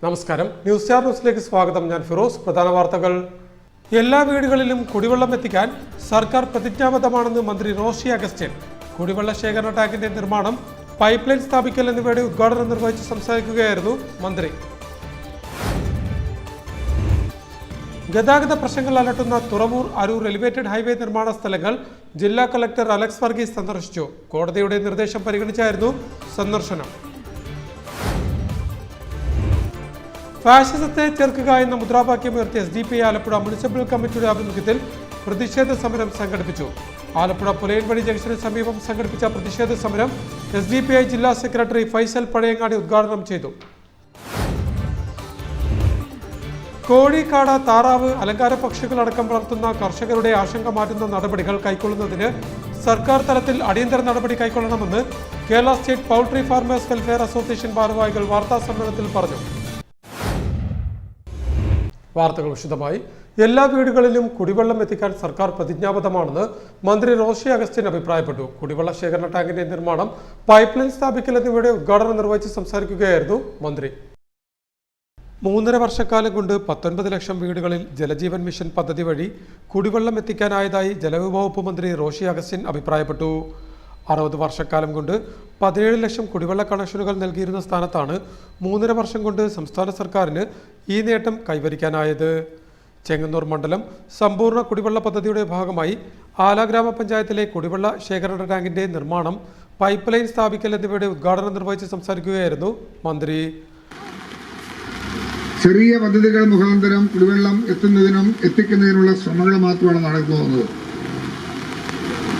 നമസ്കാരം. News star ന്യൂസിലേക്ക് സ്വാഗതം. ഞാൻ ഫിറോസ്. പ്രധാന വാർത്തകൾ. എല്ലാ വീടുകളിലും കുടിവെള്ളം എത്തിക്കാൻ സർക്കാർ പ്രതിജ്ഞാബദ്ധമാണെന്ന് മന്ത്രി റോഷി അഗസ്റ്റിൻ. കുടിവെള്ള ശേഖരണ ടാങ്കിന്റെ നിർമ്മാണം, പൈപ്പ് ലൈൻ സ്ഥാപിക്കൽ എന്നിവയുടെ ഉദ്ഘാടനം നിർവഹിച്ച് സംസാരിക്കുകയായിരുന്നു മന്ത്രി. ഗതാഗത പ്രശ്നങ്ങൾ അലട്ടുന്ന തുറവൂർ അരൂർ എലിവേറ്റഡ് ഹൈവേ നിർമ്മാണ സ്ഥലങ്ങൾ ജില്ലാ കളക്ടർ അലക്സ് വർഗീസ് സന്ദർശിച്ചു. കോടതിയുടെ നിർദ്ദേശം പരിഗണിച്ചായിരുന്നു സന്ദർശനം. ഫാഷിസത്തെ ചെറുക്കുക എന്ന മുദ്രാവാക്യമുയർത്തിയ SDPI ആലപ്പുഴ മുനിസിപ്പൽ കമ്മിറ്റിയുടെ ആഭിമുഖ്യത്തിൽ പ്രതിഷേധ സമരം സംഘടിപ്പിച്ചു. ആലപ്പുഴ പുലയൻവഴി ജംഗ്ഷന് സമീപം സംഘടിപ്പിച്ച പ്രതിഷേധ സമരം SDPI ജില്ലാ സെക്രട്ടറി ഫൈസൽ പഴയങ്ങാടി ഉദ്ഘാടനം ചെയ്തു. കോഴി, കാട, താറാവ്, അലങ്കാര പക്ഷികളടക്കം വളർത്തുന്ന കർഷകരുടെ ആശങ്ക മാറ്റുന്ന നടപടികൾ കൈക്കൊള്ളുന്നതിന് സർക്കാർ തലത്തിൽ അടിയന്തര നടപടി കൈക്കൊള്ളണമെന്ന് Kerala state poultry farmers welfare association ഭാരവാഹികൾ വാർത്താ സമ്മേളനത്തിൽ പറഞ്ഞു. വാർത്തകൾ വിശദമായി. എല്ലാ വീടുകളിലും കുടിവെള്ളം എത്തിക്കാൻ സർക്കാർ പ്രതിജ്ഞാബദ്ധമാണെന്ന് മന്ത്രി റോഷി അഗസ്റ്റിൻ അഭിപ്രായപ്പെട്ടു. കുടിവെള്ള ശേഖരണ ടാങ്കിന്റെ നിർമ്മാണം, പൈപ്പ് ലൈൻ സ്ഥാപിക്കൽ എന്നിവയുടെ ഉദ്ഘാടനം നിർവഹിച്ച് സംസാരിക്കുകയായിരുന്നു മന്ത്രി. 3.5 വർഷക്കാലം കൊണ്ട് 19 ലക്ഷം വീടുകളിൽ ജലജീവൻ മിഷൻ പദ്ധതി വഴി കുടിവെള്ളം എത്തിക്കാനായതായി ജലവിഭവ വകുപ്പ് മന്ത്രി റോഷി അഗസ്റ്റിൻ അഭിപ്രായപ്പെട്ടു. 60 വർഷക്കാലം കൊണ്ട് 17 ലക്ഷം കുടിവെള്ള കണക്ഷനുകൾ നൽകിയിരുന്ന സ്ഥാനത്താണ് 3.5 വർഷം കൊണ്ട് സംസ്ഥാന സർക്കാരിന് ഈ നേട്ടം കൈവരിക്കാനായത്. ചെങ്ങന്നൂർ മണ്ഡലം സമ്പൂർണ്ണ കുടിവെള്ള പദ്ധതിയുടെ ഭാഗമായി ആല ഗ്രാമപഞ്ചായത്തിലെ കുടിവെള്ള ശേഖരണ ടാങ്കിന്റെ നിർമ്മാണം, പൈപ്പ് ലൈൻ സ്ഥാപിക്കൽ എന്നിവയുടെ ഉദ്ഘാടനം നിർവഹിച്ച് സംസാരിക്കുകയായിരുന്നു മന്ത്രി. ചെറിയ പദ്ധതികൾ മുഖാന്തരം കുടിവെള്ളം എത്തിക്കുന്നതിനുള്ള ശ്രമങ്ങൾ മാത്രമാണ് നടക്കുന്നത്.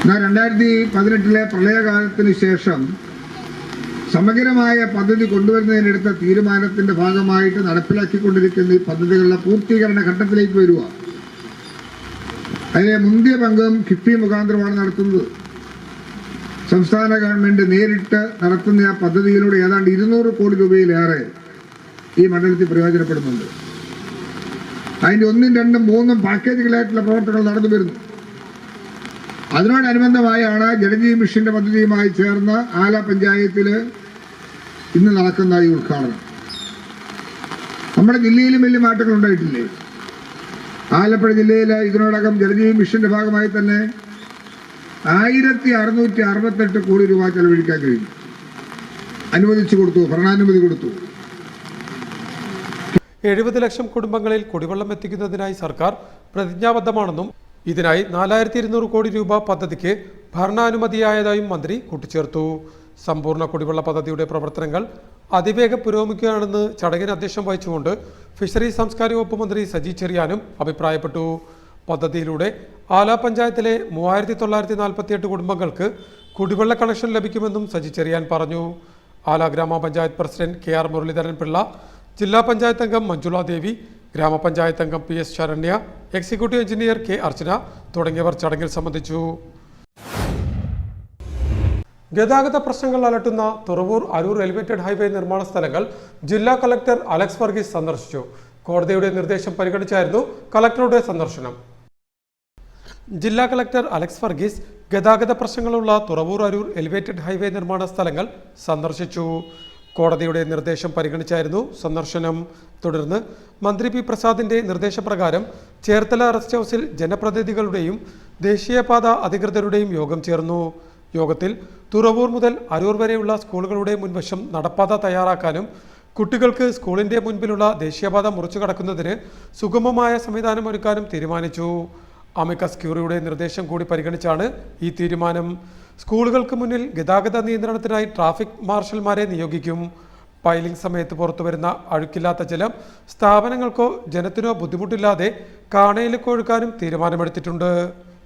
2018 പ്രളയകാലത്തിന് ശേഷം സമഗ്രമായ പദ്ധതി കൊണ്ടുവരുന്നതിനെടുത്ത തീരുമാനത്തിന്റെ ഭാഗമായിട്ട് നടപ്പിലാക്കിക്കൊണ്ടിരിക്കുന്ന ഈ പദ്ധതികളുടെ പൂർത്തീകരണ ഘട്ടത്തിലേക്ക് വരിക. അതിലെ മുന്തിയ പങ്കും കിഫ്ബി മുഖാന്തരമാണ് നടത്തുന്നത്. സംസ്ഥാന ഗവൺമെന്റ് നേരിട്ട് നടത്തുന്ന ആ പദ്ധതിയിലൂടെ ഏതാണ്ട് 200 കോടി രൂപയിലേറെ ഈ മണ്ഡലത്തിൽ പ്രയോജനപ്പെടുന്നുണ്ട്. അതിന്റെ 1, 2, 3 പാക്കേജുകളായിട്ടുള്ള പ്രവർത്തനങ്ങൾ നടന്നു വരുന്നു. അതിനോടനുബന്ധമായാണ് ജലജീവൻ മിഷന്റെ പദ്ധതിയുമായി ചേർന്ന് ആല പഞ്ചായത്തിൽ ഇന്ന് നടക്കുന്ന ഈ ഉദ്ഘാടനം. നമ്മുടെ ജില്ലയിലും വലിയ മാറ്റങ്ങൾ ഉണ്ടായിട്ടില്ലേ? ആലപ്പുഴ ജില്ലയിൽ ഇതിനോടകം ജലജീവൻ മിഷന്റെ ഭാഗമായി തന്നെ 1668 കോടി രൂപ ചെലവഴിക്കാൻ കഴിഞ്ഞു. അനുവദിച്ചു കൊടുത്തു, ഭരണാനുമതി കൊടുത്തു. 70 ലക്ഷം കുടുംബങ്ങളിൽ കുടിവെള്ളം എത്തിക്കുന്നതിനായി സർക്കാർ പ്രതിജ്ഞാബദ്ധമാണെന്നും ഇതിനായി 4200 കോടി രൂപ പദ്ധതിക്ക് ഭരണാനുമതിയായതായും മന്ത്രി കൂട്ടിച്ചേർത്തു. സമ്പൂർണ്ണ കുടിവെള്ള പദ്ധതിയുടെ പ്രവർത്തനങ്ങൾ അതിവേഗം പുരോഗമിക്കുകയാണെന്ന് ചടങ്ങിന് അധ്യക്ഷം വഹിച്ചുകൊണ്ട് ഫിഷറീസ് സാംസ്കാരിക വകുപ്പ് മന്ത്രി സജി ചെറിയാനും അഭിപ്രായപ്പെട്ടു. പദ്ധതിയിലൂടെ ആല പഞ്ചായത്തിലെ 3948 കുടുംബങ്ങൾക്ക് കുടിവെള്ള കണക്ഷൻ ലഭിക്കുമെന്നും സജി ചെറിയാൻ പറഞ്ഞു. ആല ഗ്രാമപഞ്ചായത്ത് പ്രസിഡന്റ് KR മുരളീധരൻ പിള്ള, ജില്ലാ പഞ്ചായത്ത് അംഗം മഞ്ജുള ദേവി, ഗ്രാമപഞ്ചായത്ത് അംഗം PS Saranya, executive engineer K അർച്ചന തുടങ്ങിയവർ ചടങ്ങിൽ സംബന്ധിച്ചു. ഗതാഗത പ്രശ്നങ്ങൾ അലട്ടുന്ന തുറവൂർ അരൂർ എലിവേറ്റഡ് ഹൈവേ നിർമ്മാണ സ്ഥലങ്ങൾ ജില്ലാ കളക്ടർ അലക്സ് വർഗീസ് സന്ദർശിച്ചു. കോടതിയുടെ നിർദ്ദേശം പരിഗണിച്ചായിരുന്നു കളക്ടറുടെ സന്ദർശനം. ജില്ലാ കളക്ടർ അലക്സ് വർഗീസ് ഗതാഗത പ്രശ്നങ്ങളുള്ള തുറവൂർ അരൂർ എലിവേറ്റഡ് ഹൈവേ നിർമ്മാണ സ്ഥലങ്ങൾ സന്ദർശിച്ചു. കോടതിയുടെ നിർദ്ദേശം പരിഗണിച്ചായിരുന്നു സന്ദർശനം. തുടർന്ന് മന്ത്രി P പ്രസാദിന്റെ നിർദ്ദേശപ്രകാരം ചേർത്തല റെസ്റ്റ് ഹൗസിൽ ജനപ്രതിനിധികളുടെയും ദേശീയപാത അധികൃതരുടെയും യോഗം ചേർന്നു. യോഗത്തിൽ തുറവൂർ മുതൽ അരൂർ വരെയുള്ള സ്കൂളുകളുടെ മുൻവശം നടപ്പാത തയ്യാറാക്കാനും കുട്ടികൾക്ക് സ്കൂളിന്റെ മുൻപിലുള്ള ദേശീയപാത മുറിച്ചു കടക്കുന്നതിന് സുഗമമായ സംവിധാനം ഒരുക്കാനും തീരുമാനിച്ചു. അമിക്കസ് ക്യൂറിയുടെ നിർദ്ദേശം കൂടി പരിഗണിച്ചാണ് ഈ തീരുമാനം. സ്കൂളുകൾക്ക് മുന്നിൽ ഗതാഗത നിയന്ത്രണത്തിനായി ട്രാഫിക് മാർഷൽമാരെ നിയോഗിക്കും. പൈലിംഗ് സമയത്ത് പുറത്തുവരുന്ന അഴുക്കില്ലാത്ത ജലം സ്ഥാപനങ്ങൾക്കോ ജനത്തിനോ ബുദ്ധിമുട്ടില്ലാതെ കാണയിലേക്ക് ഒഴുക്കാനും തീരുമാനമെടുത്തിട്ടുണ്ട്.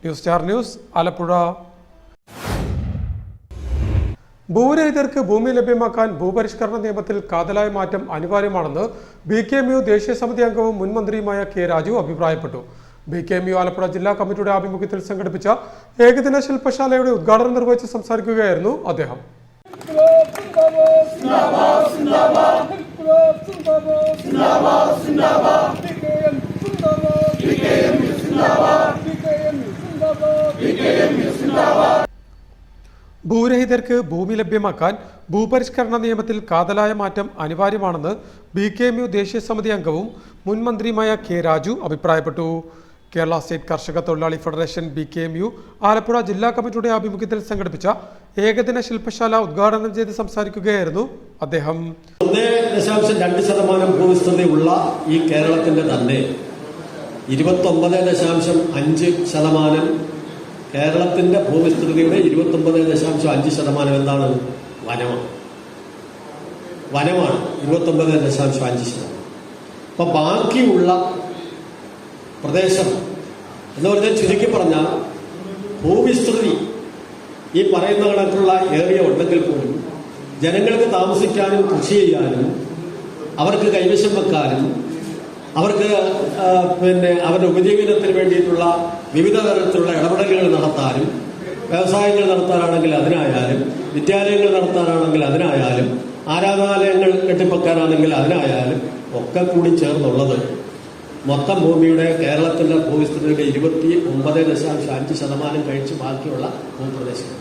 News star news, Alappuzha. ഭൂരഹിതർക്ക് ഭൂമി ലഭ്യമാക്കാൻ ഭൂപരിഷ്കരണ നിയമത്തിൽ കാതലായ മാറ്റം അനിവാര്യമാണെന്ന് BKMU ദേശീയ സമിതി അംഗവും മുൻ മന്ത്രിയുമായ K രാജു അഭിപ്രായപ്പെട്ടു. BKMU ആലപ്പുഴ ജില്ലാ കമ്മിറ്റിയുടെ ആഭിമുഖ്യത്തിൽ സംഘടിപ്പിച്ച ഏകദിന ശില്പശാലയുടെ ഉദ്ഘാടനം നിർവഹിച്ച് സംസാരിക്കുകയായിരുന്നു അദ്ദേഹം. ഭൂരഹിതർക്ക് ഭൂമി ലഭ്യമാക്കാൻ ഭൂപരിഷ്കരണ നിയമത്തിൽ കാതലായ മാറ്റം അനിവാര്യമാണെന്ന് BKMU ദേശീയ സമിതി അംഗവും മുൻ മന്ത്രിയുമായ കെ രാജു അഭിപ്രായപ്പെട്ടു. കേരള സ്റ്റേറ്റ് കർഷക തൊഴിലാളി ഫെഡറേഷൻ BKMU ആലപ്പുഴ ജില്ലാ കമ്മിറ്റിയുടെ ആഭിമുഖ്യത്തിൽ സംഘടിപ്പിച്ച ഏകദിന ശില്പശാല ഉദ്ഘാടനം ചെയ്ത് സംസാരിക്കുകയായിരുന്നു അദ്ദേഹം. 1.2% ഭൂവിസ്തൃതിയുള്ള ഈ കേരളത്തിന്റെ തന്നെ 29.5% കേരളത്തിന്റെ ഭൂവിസ്തൃതിയുടെ 29.5% എന്താണ്? വനമാണ് 29.5%. അപ്പൊ ബാക്കിയുള്ള പ്രദേശം എന്ന് പറഞ്ഞാൽ ചുരുക്കി പറഞ്ഞാൽ ഭൂവിസ്തൃതി ഈ പറയുന്ന കണക്കുള്ള ഏറിയ ഉണ്ടെങ്കിൽ പോലും ജനങ്ങൾക്ക് താമസിക്കാനും കൃഷി ചെയ്യാനും അവർക്ക് കൈവശം വെക്കാനും അവർക്ക് അവരുടെ ഉപജീവനത്തിന് വേണ്ടിയിട്ടുള്ള വിവിധ തരത്തിലുള്ള ഇടപെടലുകൾ നടത്താനും വ്യവസായങ്ങൾ നടത്താനാണെങ്കിൽ അതിനായാലും വിദ്യാലയങ്ങൾ നടത്താനാണെങ്കിൽ അതിനായാലും ആരാധനാലയങ്ങൾ കെട്ടിപ്പൊക്കാനാണെങ്കിൽ അതിനായാലും ഒക്കെ കൂടി ചേർന്നുള്ളത് മൊത്തം ഭൂമിയുടെ കേരളത്തിന്റെ ഭൂവിസ്തൃതിയുടെ 29.5% കഴിച്ച് ബാക്കിയുള്ള ഭൂപ്രദേശങ്ങൾ.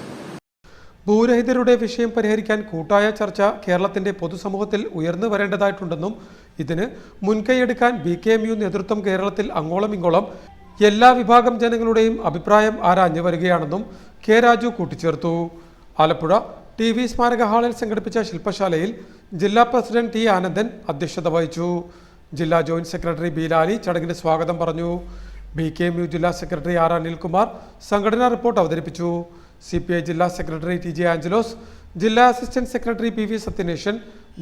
ഭൂരഹിതരുടെ വിഷയം പരിഹരിക്കാൻ കൂട്ടായ ചർച്ച കേരളത്തിന്റെ പൊതുസമൂഹത്തിൽ ഉയർന്നു വരേണ്ടതായിട്ടുണ്ടെന്നും ഇതിന് മുൻകൈയെടുക്കാൻ BKMU നേതൃത്വം കേരളത്തിൽ അങ്ങോളം ഇങ്ങോളം എല്ലാ വിഭാഗം ജനങ്ങളുടെയും അഭിപ്രായം ആരാഞ്ഞു വരികയാണെന്നും കെ രാജു കൂട്ടിച്ചേർത്തു. ആലപ്പുഴ TV സ്മാരക ഹാളിൽ സംഘടിപ്പിച്ച ശില്പശാലയിൽ ജില്ലാ പ്രസിഡന്റ് T ആനന്ദൻ അധ്യക്ഷത വഹിച്ചു. ജില്ലാ ജോയിന്റ് സെക്രട്ടറി B ലാലി ചടങ്ങിന് സ്വാഗതം പറഞ്ഞു. BKMU ജില്ലാ സെക്രട്ടറി R അനിൽകുമാർ സംഘടനാ റിപ്പോർട്ട് അവതരിപ്പിച്ചു. CPI ജില്ലാ സെക്രട്ടറി TJ ആഞ്ചലോസ്, ജില്ലാ അസിസ്റ്റന്റ് സെക്രട്ടറി PV സത്യനേശൻ,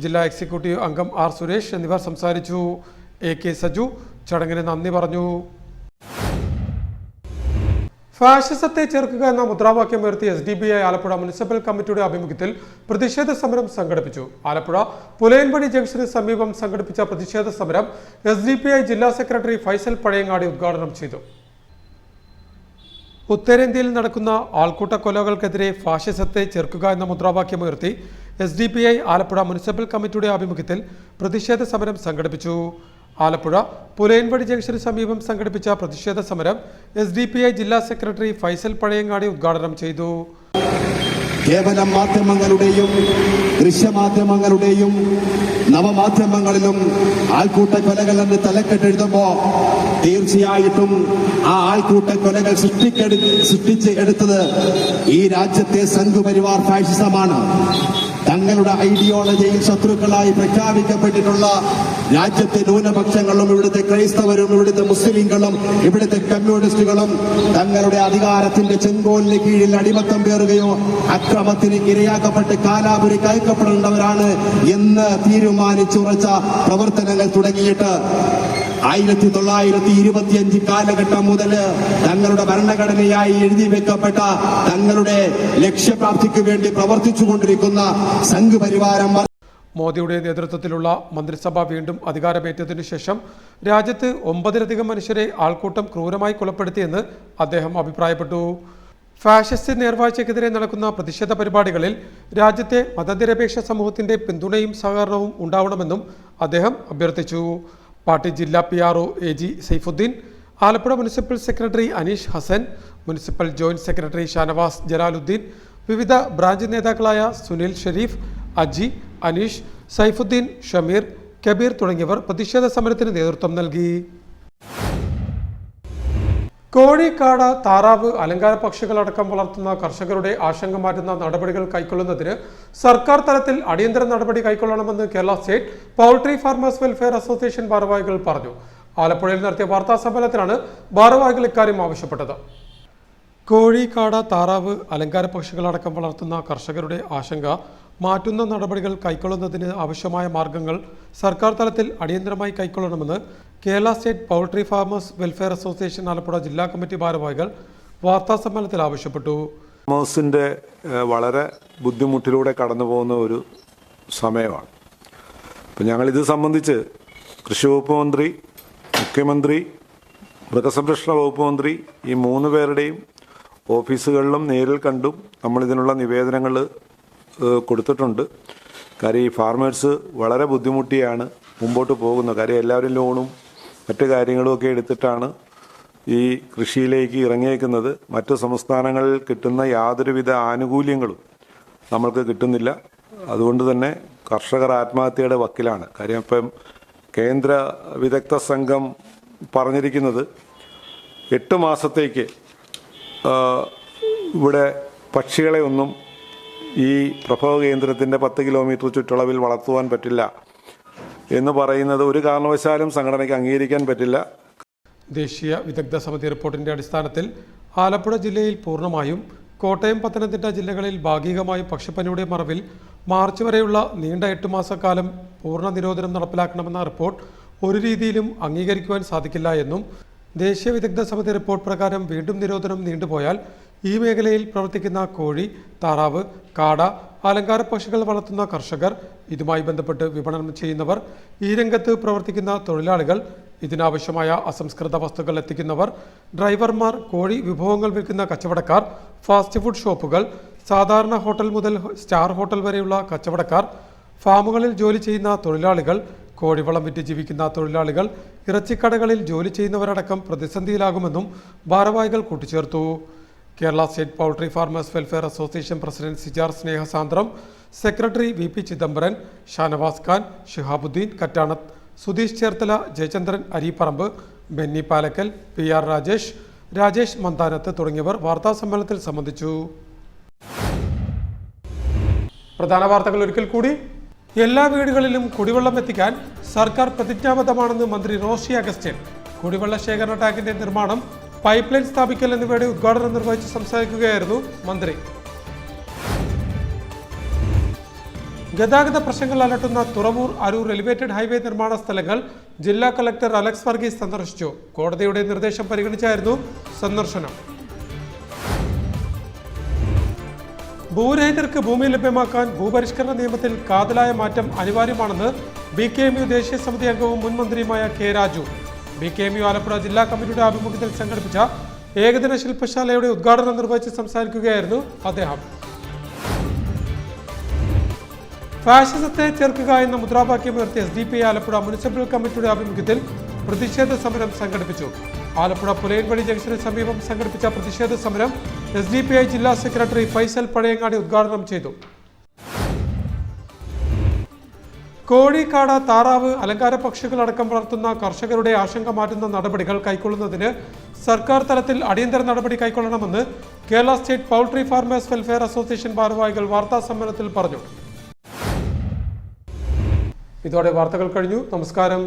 ജില്ലാ എക്സിക്യൂട്ടീവ് അംഗം R സുരേഷ് എന്നിവർ സംസാരിച്ചു. AK സജു ചടങ്ങിന് നന്ദി പറഞ്ഞു. ഫാഷിസത്തെ ചെറുക്കുക എന്ന മുദ്രാവാക്യം ഉയർത്തി SDPI ആലപ്പുഴ മുനിസിപ്പൽ കമ്മിറ്റിയുടെ ആഭിമുഖ്യത്തിൽ പ്രതിഷേധ സമരം സംഘടിപ്പിച്ചു. ആലപ്പുഴ പുലയൻപടി ജംഗ്ഷന് സമീപം സംഘടിപ്പിച്ച പ്രതിഷേധ സമരം SDPI ജില്ലാ സെക്രട്ടറി ഫൈസൽ പഴയങ്ങാടി ഉദ്ഘാടനം ചെയ്തു. ഉത്തരേന്ത്യയിൽ നടക്കുന്ന ആൾക്കൂട്ട കൊലകൾക്കെതിരെ ഫാഷിസത്തെ ചെറുക്കുക എന്ന മുദ്രാവാക്യമുയർത്തി SDPI ആലപ്പുഴ മുനിസിപ്പൽ കമ്മിറ്റിയുടെ ആഭിമുഖ്യത്തിൽ പ്രതിഷേധ സമരം സംഘടിപ്പിച്ചു. ആലപ്പുഴ പുലയൻപടി ജംഗ്ഷന് സമീപം സംഘടിപ്പിച്ച പ്രതിഷേധ സമരം SDPI ജില്ലാ സെക്രട്ടറി ഫൈസൽ പഴയങ്ങാടി ഉദ്ഘാടനം ചെയ്തു. കേവലം മാധ്യമങ്ങളുടെയും ദൃശ്യമാധ്യമങ്ങളുടെയും നവമാധ്യമങ്ങളിലും ആൾക്കൂട്ട കൊലകൾ എന്ന് തലക്കെട്ടെഴുതുമ്പോ തീർച്ചയായിട്ടും ആ ആൾക്കൂട്ട കൊലകൾ സൃഷ്ടിച്ച് എടുത്തത് ഈ രാജ്യത്തെ സംഘപരിവാർ ഫാഷിസമാണ്. തങ്ങളുടെ ഐഡിയോളജിയിൽ ശത്രുക്കളായി പ്രഖ്യാപിക്കപ്പെട്ടിട്ടുള്ള രാജ്യത്തെ ന്യൂനപക്ഷങ്ങളും ഇവിടുത്തെ ക്രൈസ്തവരും ഇവിടുത്തെ മുസ്ലിങ്ങളും ഇവിടുത്തെ കമ്മ്യൂണിസ്റ്റുകളും തങ്ങളുടെ അധികാരത്തിന്റെ ചെങ്കോലിന് കീഴിൽ അടിമത്തം പേറുകയോ അക്രമത്തിന് ഇരയാക്കപ്പെട്ട് കാലാപുരി കയക്കപ്പെടേണ്ടവരാണ് എന്ന് തീരുമാനിച്ചുറച്ച പ്രവർത്തനങ്ങൾ തുടങ്ങിയിട്ട് 1925 കാലഘട്ടം മുതൽ തങ്ങളുടെ ഭരണഘടനയായി എഴുതി വെക്കപ്പെട്ട തങ്ങളുടെ ലക്ഷ്യപ്രാപ്തിക്ക് വേണ്ടി പ്രവർത്തിച്ചുകൊണ്ടിരിക്കുന്ന സംഘപരിവാരം. മോദിയുടെ നേതൃത്വത്തിലുള്ള മന്ത്രിസഭ വീണ്ടും അധികാരമേറ്റതിനു ശേഷം രാജ്യത്ത് 9ലധികം മനുഷ്യരെ ആൾക്കൂട്ടം ക്രൂരമായി കൊലപ്പെടുത്തിയെന്ന് അദ്ദേഹം അഭിപ്രായപ്പെട്ടു. ഫാഷിസ്റ്റ് നേർവാഴ്ചയ്ക്കെതിരെ നടക്കുന്ന പ്രതിഷേധ പരിപാടികളിൽ രാജ്യത്തെ മതനിരപേക്ഷ സമൂഹത്തിന്റെ പിന്തുണയും സഹകരണവും ഉണ്ടാവണമെന്നും അദ്ദേഹം അഭ്യർത്ഥിച്ചു. പാർട്ടി ജില്ലാ PRO AG Saifuddeen, Alappuzha municipal secretary Aneesh Hasan, municipal joint secretary Shanavas Jalaluddeen, വിവിധ ബ്രാഞ്ച് നേതാക്കളായ സുനിൽ ഷെരീഫ്, അജി, അനീഷ്, സൈഫുദ്ദീൻ, ഷമീർ, കബീർ തുടങ്ങിയവർ പ്രതിഷേധ സമരത്തിന് നേതൃത്വം നൽകി. കോഴി, കാട, താറാവ്, അലങ്കാര പക്ഷികളടക്കം വളർത്തുന്ന കർഷകരുടെ ആശങ്ക മാറ്റുന്ന നടപടികൾ കൈക്കൊള്ളുന്നതിന് സർക്കാർ തലത്തിൽ അടിയന്തര നടപടി കൈക്കൊള്ളണമെന്ന് Kerala state poultry farmers welfare association ഭാരവാഹികൾ പറഞ്ഞു. ആലപ്പുഴയിൽ നടത്തിയ വാർത്താ സമ്മേളനത്തിലാണ് ഭാരവാഹികൾ ഇക്കാര്യം ആവശ്യപ്പെട്ടത്. കോഴി, കാട, താറാവ്, അലങ്കാര പക്ഷികളടക്കം വളർത്തുന്ന കർഷകരുടെ ആശങ്ക മാറ്റുന്ന നടപടികൾ കൈക്കൊള്ളുന്നതിന് ആവശ്യമായ മാർഗങ്ങൾ സർക്കാർ തലത്തിൽ അടിയന്തരമായി കൈക്കൊള്ളണമെന്ന് Kerala state poultry farmers welfare association Alappuzha ജില്ലാ കമ്മിറ്റി ഭാരവാഹികൾ വാർത്താ സമ്മേളനത്തിൽ ആവശ്യപ്പെട്ടു. ഫാമേഴ്സിൻ്റെ വളരെ ബുദ്ധിമുട്ടിലൂടെ കടന്നു പോകുന്ന ഒരു സമയമാണ്. അപ്പം ഞങ്ങളിത് സംബന്ധിച്ച് കൃഷി വകുപ്പ് മന്ത്രി, മുഖ്യമന്ത്രി, മൃഗസംരക്ഷണ വകുപ്പ് മന്ത്രി ഈ 3 പേരുടെയും ഓഫീസുകളിലും നേരിൽ കണ്ടും നമ്മളിതിനുള്ള നിവേദനങ്ങൾ കൊടുത്തിട്ടുണ്ട്. കാര്യം ഈ ഫാർമേഴ്സ് വളരെ ബുദ്ധിമുട്ടിയാണ് മുമ്പോട്ട് പോകുന്നത്. കാര്യം എല്ലാവരും ലോണും മറ്റു കാര്യങ്ങളുമൊക്കെ എടുത്തിട്ടാണ് ഈ കൃഷിയിലേക്ക് ഇറങ്ങിയേക്കുന്നത്. മറ്റു സംസ്ഥാനങ്ങളിൽ കിട്ടുന്ന യാതൊരുവിധ ആനുകൂല്യങ്ങളും നമ്മൾക്ക് കിട്ടുന്നില്ല. അതുകൊണ്ട് തന്നെ കർഷകർ ആത്മഹത്യയുടെ വക്കിലാണ്. കാര്യം ഇപ്പം കേന്ദ്ര വിദഗ്ധ സംഘം പറഞ്ഞിരിക്കുന്നത് 8 മാസത്തേക്ക് ഇവിടെ പക്ഷികളെ ഒന്നും ഈ പ്രഭവ കേന്ദ്രത്തിൻ്റെ 10 കിലോമീറ്റർ ചുറ്റളവിൽ വളർത്തുവാൻ പറ്റില്ല എന്ന് പറയുന്നത് ഒരു കാരണവശാലും സംഘടനയ്ക്ക് അംഗീകരിക്കാൻ പറ്റില്ല. ദേശീയ വിദഗ്ധ സമിതി റിപ്പോർട്ടിന്റെ അടിസ്ഥാനത്തിൽ ആലപ്പുഴ ജില്ലയിൽ പൂർണ്ണമായും, കോട്ടയം, പത്തനംതിട്ട ജില്ലകളിൽ ഭാഗികമായും പക്ഷിപ്പനിയുടെ മറവിൽ മാർച്ച് വരെയുള്ള നീണ്ട 8 മാസക്കാലം പൂർണ്ണ നിരോധനം നടപ്പിലാക്കണമെന്ന റിപ്പോർട്ട് ഒരു രീതിയിലും അംഗീകരിക്കുവാൻ സാധിക്കില്ല എന്നും ദേശീയ വിദഗ്ധ സമിതി റിപ്പോർട്ട് പ്രകാരം വീണ്ടും നിരോധനം നീണ്ടുപോയാൽ ഈ മേഖലയിൽ പ്രവർത്തിക്കുന്ന കോഴി, താറാവ്, കാട, അലങ്കാര പക്ഷികൾ വളർത്തുന്ന കർഷകർ, ഇതുമായി ബന്ധപ്പെട്ട് വിപണനം ചെയ്യുന്നവർ, ഈ രംഗത്ത് പ്രവർത്തിക്കുന്ന തൊഴിലാളികൾ, ഇതിനാവശ്യമായ അസംസ്കൃത വസ്തുക്കൾ എത്തിക്കുന്നവർ, ഡ്രൈവർമാർ, കോഴി വിഭവങ്ങൾ വിൽക്കുന്ന കച്ചവടക്കാർ, ഫാസ്റ്റ് ഫുഡ് ഷോപ്പുകൾ, സാധാരണ ഹോട്ടൽ മുതൽ സ്റ്റാർ ഹോട്ടൽ വരെയുള്ള കച്ചവടക്കാർ, ഫാമുകളിൽ ജോലി ചെയ്യുന്ന തൊഴിലാളികൾ, കോഴിവളം വിറ്റ് ജീവിക്കുന്ന തൊഴിലാളികൾ, ഇറച്ചിക്കടകളിൽ ജോലി ചെയ്യുന്നവരടക്കം പ്രതിസന്ധിയിലാകുമെന്നും ഭാരവാഹികൾ കൂട്ടിച്ചേർത്തു. Kerala state poultry farmers welfare association president Sijar Snehasandram, secretary VP Chidambaran, Shanavas Khan, Shihabuddin Kattanath, Sudheesh Cherthala, Jayachandran Areeparambu, Benny Palakkal, PR Rajesh, Rajesh Mandanath തുടങ്ങിയവർ വാർത്താസമ്മേളനത്തിൽ സംബന്ധിച്ചു. പ്രധാന വാർത്തകൾ ഒരിക്കൽ കൂടി. എല്ലാ വീടുകളിലും കുടിവെള്ളം എത്തിക്കാൻ സർക്കാർ പ്രതിജ്ഞാബദ്ധമാണെന്ന് മന്ത്രി റോഷി അഗസ്റ്റ്യൻ. കുടിവെള്ള ശേഖരണ ടാങ്കിന്റെ നിർമ്മാണം, പൈപ്പ് ലൈൻ സ്ഥാപിക്കൽ എന്നിവയുടെ ഉദ്ഘാടനം നിർവഹിച്ച് സംസാരിക്കുകയായിരുന്നു മന്ത്രി. ഗതാഗത പ്രശ്നങ്ങൾ അലട്ടുന്ന തുറവൂർ അരൂർ എലിവേറ്റഡ് ഹൈവേ നിർമ്മാണ സ്ഥലങ്ങൾ ജില്ലാ കളക്ടർ അലക്സ് വർഗീസ് സന്ദർശിച്ചു. കോടതിയുടെ നിർദ്ദേശം പരിഗണിച്ചായിരുന്നു സന്ദർശനം. ഭൂരഹിതർക്ക് ഭൂമി ലഭ്യമാക്കാൻ ഭൂപരിഷ്കരണ നിയമത്തിൽ കാതലായ മാറ്റം അനിവാര്യമാണെന്ന് BKMU ദേശീയ സമിതി അംഗവും മുൻ മന്ത്രിയുമായ K. രാജു. BKMU ആലപ്പുഴ ജില്ലാ കമ്മിറ്റിയുടെ ആഭിമുഖ്യത്തിൽ സംഘടിപ്പിച്ച ഏകദിന ശില്പശാലയുടെ ഉദ്ഘാടനം നിർവഹിച്ച് സംസാരിക്കുകയായിരുന്നു അദ്ദേഹം. ഫാഷിസത്തെ ചെറുക്കുക എന്ന മുദ്രാവാക്യം ഉയർത്തിയ SDPI ആലപ്പുഴ മുനിസിപ്പൽ കമ്മിറ്റിയുടെ ആഭിമുഖ്യത്തിൽ പ്രതിഷേധ സമരം സംഘടിപ്പിച്ചു. ആലപ്പുഴ പുലയൻവഴി ജംഗ്ഷന് സമീപം സംഘടിപ്പിച്ച പ്രതിഷേധ സമരം SDPI ജില്ലാ സെക്രട്ടറി ഫൈസൽ പഴയങ്ങാടി ഉദ്ഘാടനം ചെയ്തു. കോഴി, കാട, താറാവ്, അലങ്കാര പക്ഷികളടക്കം വളർത്തുന്ന കർഷകരുടെ ആശങ്ക മാറ്റുന്ന നടപടികൾ കൈക്കൊള്ളുന്നതിന് സർക്കാർ തലത്തിൽ അടിയന്തര നടപടി കൈക്കൊള്ളണമെന്ന് Kerala state poultry farmers welfare association ഭാരവാഹികൾ വാർത്താ സമ്മേളനത്തിൽ പറഞ്ഞു. ഇതോടെ വാർത്തകൾ കഴിഞ്ഞു. നമസ്കാരം.